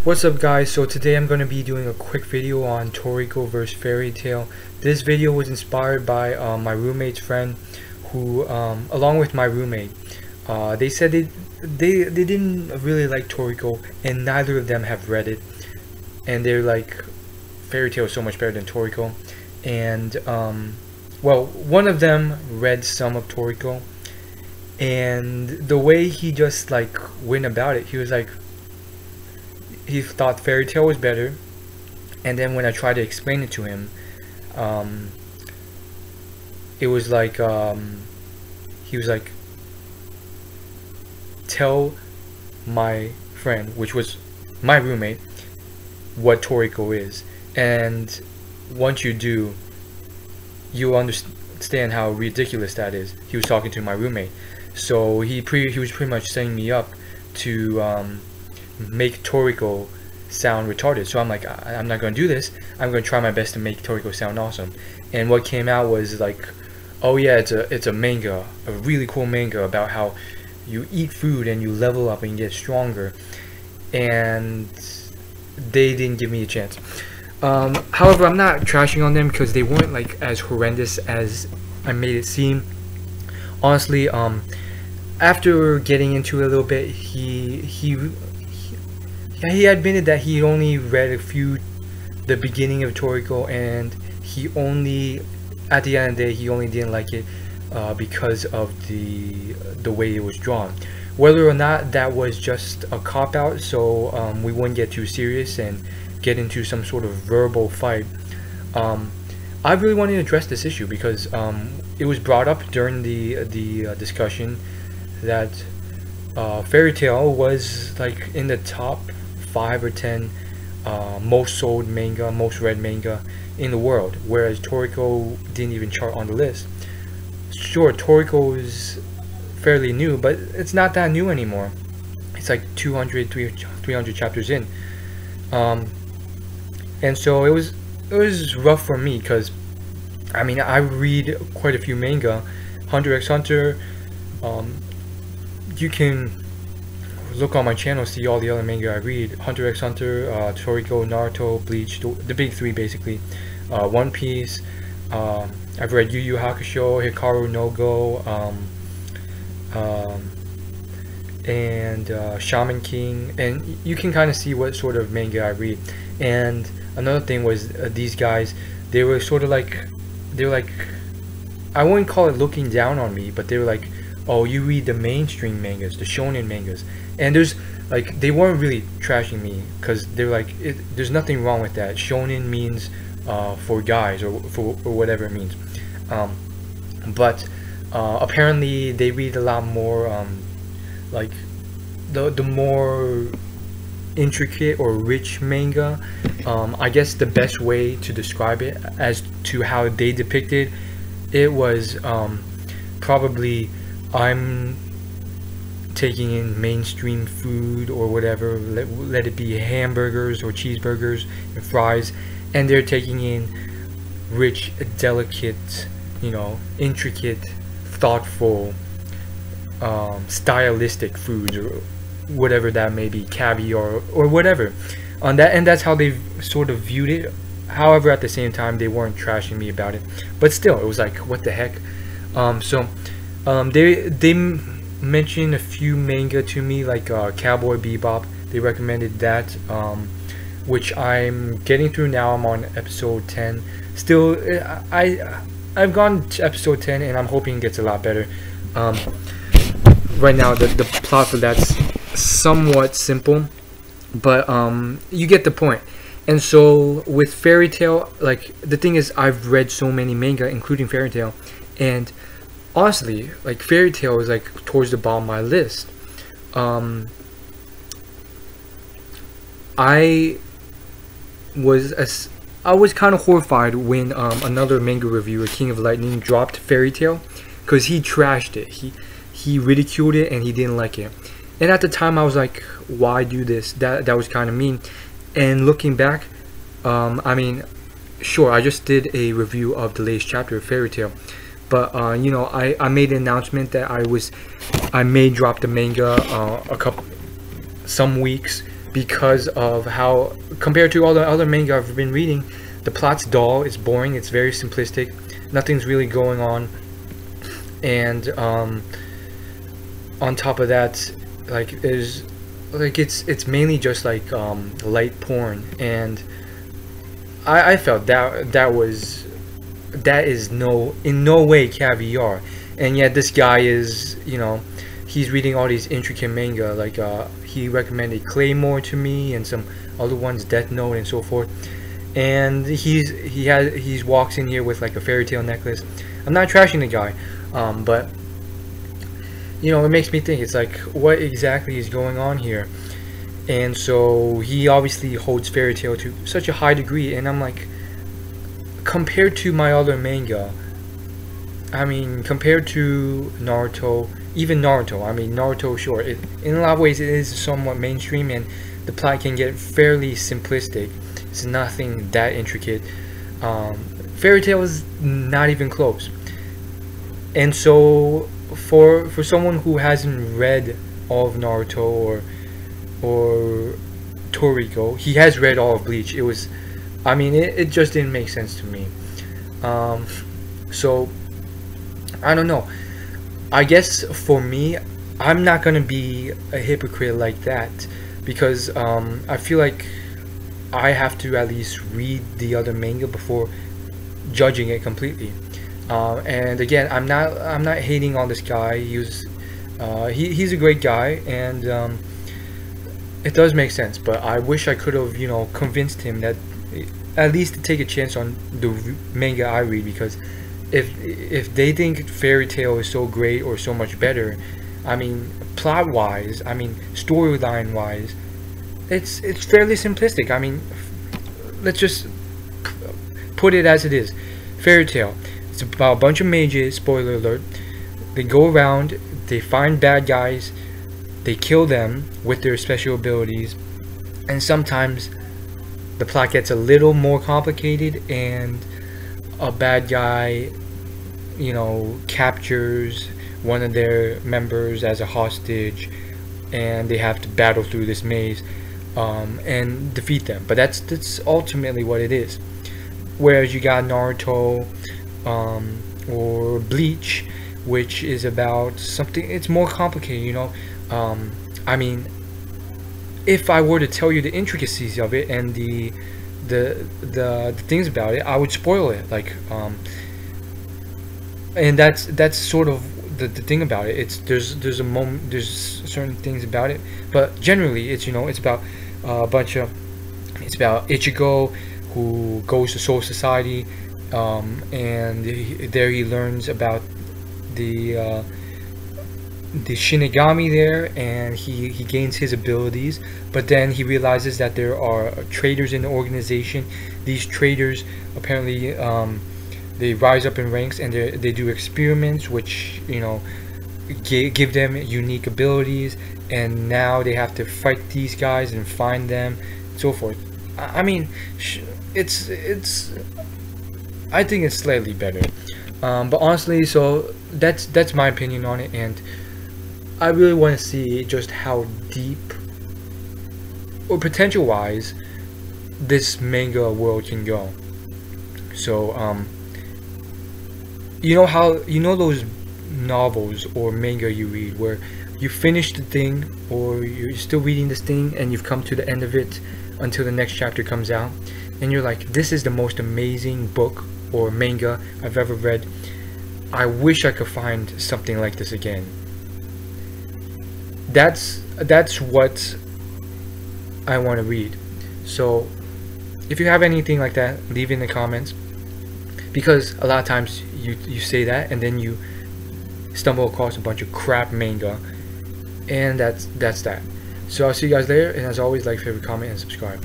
What's up guys, so today I'm going to be doing a quick video on Toriko vs Fairy Tail. This video was inspired by my roommate's friend who, along with my roommate, they said they didn't really like Toriko and neither of them have read it. And they're like, Fairy Tail is so much better than Toriko. And, well, one of them read some of Toriko and the way he just like went about it, he was like, he thought Fairy Tail was better, and then when I tried to explain it to him, it was like he was like, tell my friend, which was my roommate, what Toriko is, and once you do, you'll understand how ridiculous that is. He was talking to my roommate, so he was pretty much setting me up to make Toriko sound retarded. So I'm like, I'm not going to do this. I'm going to try my best to make Toriko sound awesome. And what came out was like, oh yeah, it's a manga, a really cool manga about how you eat food and you level up and get stronger. And they didn't give me a chance. However, I'm not trashing on them because they weren't like as horrendous as I made it seem. Honestly, after getting into it a little bit, he admitted that he only read the beginning of Toriko, and he only, at the end of the day, he only didn't like it because of the way it was drawn. Whether or not that was just a cop-out so we wouldn't get too serious and get into some sort of verbal fight, I really wanted to address this issue because it was brought up during the discussion that Fairy Tail was like in the top 5 or 10 most sold manga, most read manga in the world, whereas Toriko didn't even chart on the list. Sure, Toriko is fairly new, but it's not that new anymore. It's like 300 chapters in, and so it was rough for me because I mean, I read quite a few manga. Hunter x Hunter, you can look on my channel, see all the other manga I read. Hunter x Hunter, Toriko, Naruto, Bleach, the big three basically. One Piece, I've read Yu Yu Hakusho, Hikaru no Go, and Shaman King, and you can kind of see what sort of manga I read. And another thing was these guys, they were sort of like, I wouldn't call it looking down on me, but they were like, oh, you read the mainstream mangas, the shonen mangas. And there's like, they weren't really trashing me because they're like, there's nothing wrong with that. Shonen means for guys or whatever it means. But apparently they read a lot more like the more intricate or rich manga. I guess the best way to describe it as to how they depicted it was probably, I'm taking in mainstream food or whatever, let it be hamburgers or cheeseburgers and fries, and they're taking in rich, delicate, you know, intricate, thoughtful, stylistic foods or whatever that may be, caviar or whatever on that. And that's how they sort of viewed it. However, at the same time, they weren't trashing me about it, but still, it was like, what the heck. They mentioned a few manga to me, like Cowboy Bebop. They recommended that, which I'm getting through now. I'm on episode 10. Still, I've gone to episode 10, and I'm hoping it gets a lot better. Right now, the plot for that's somewhat simple, but you get the point. And so with Fairy Tail, like, the thing is, I've read so many manga, including Fairy Tail, and honestly, like, Fairy Tail is like towards the bottom of my list. I was kind of horrified when another manga reviewer, King of Lightning, dropped Fairy Tail because he trashed it. He ridiculed it and he didn't like it. And at the time, I was like, why do this? That was kind of mean. And looking back, I mean, sure, I just did a review of the latest chapter of Fairy Tail, but you know, I made an announcement that I may drop the manga some weeks because of how, compared to all the other manga I've been reading, the plot's dull, it's boring, it's very simplistic, nothing's really going on. And on top of that, like, it's mainly just like light porn, and I felt that is in no way caviar. And yet this guy is, you know, he's reading all these intricate manga, like he recommended Claymore to me and some other ones, Death Note and so forth. And he walks in here with like a fairy tale necklace. I'm not trashing the guy, but you know, it makes me think, it's like, what exactly is going on here? And so he obviously holds fairy tale to such a high degree, and I'm like, compared to my other manga, I mean, compared to Naruto, even Naruto, I mean, Naruto, sure, in a lot of ways it is somewhat mainstream, and the plot can get fairly simplistic. It's nothing that intricate. Fairy tale is not even close. And so for someone who hasn't read all of Naruto or Toriko, he has read all of Bleach. I mean, it just didn't make sense to me. So I don't know. I guess for me, I'm not gonna be a hypocrite like that, because I feel like I have to at least read the other manga before judging it completely. And again, I'm not hating on this guy. He's a great guy, and it does make sense. But I wish I could have, you know, convinced him that at least to take a chance on the manga I read, because if they think Fairy Tail is so great or so much better, I mean, plot wise, I mean, storyline wise, it's fairly simplistic. I mean, let's just put it as it is. Fairy Tail, it's about a bunch of mages, spoiler alert. They go around, they find bad guys, they kill them with their special abilities, and sometimes the plot gets a little more complicated, and a bad guy, you know, captures one of their members as a hostage, and they have to battle through this maze and defeat them. But that's ultimately what it is. Whereas you got Naruto or Bleach, which is about something, it's more complicated, you know. I mean, if I were to tell you the intricacies of it and the things about it, I would spoil it. Like, and that's sort of the thing about it. There's certain things about it, but generally it's, you know, it's about it's about Ichigo, who goes to Soul Society, and there he learns about the Shinigami there, and he gains his abilities. But then he realizes that there are traitors in the organization. These traitors apparently they rise up in ranks, and they do experiments which, you know, give them unique abilities, and now they have to fight these guys and find them and so forth. I mean, it's I think it's slightly better, but honestly, so that's my opinion on it, and I really want to see just how deep or potential wise this manga world can go. So you know how, you know, those novels or manga you read where you finish the thing, or you're still reading this thing and you've come to the end of it until the next chapter comes out, and you're like, this is the most amazing book or manga I've ever read. I wish I could find something like this again. That's what I want to read. So if you have anything like that, leave it in the comments, because a lot of times you say that and then you stumble across a bunch of crap manga, and that's that. So I'll see you guys later, and as always, like, favorite, comment, and subscribe.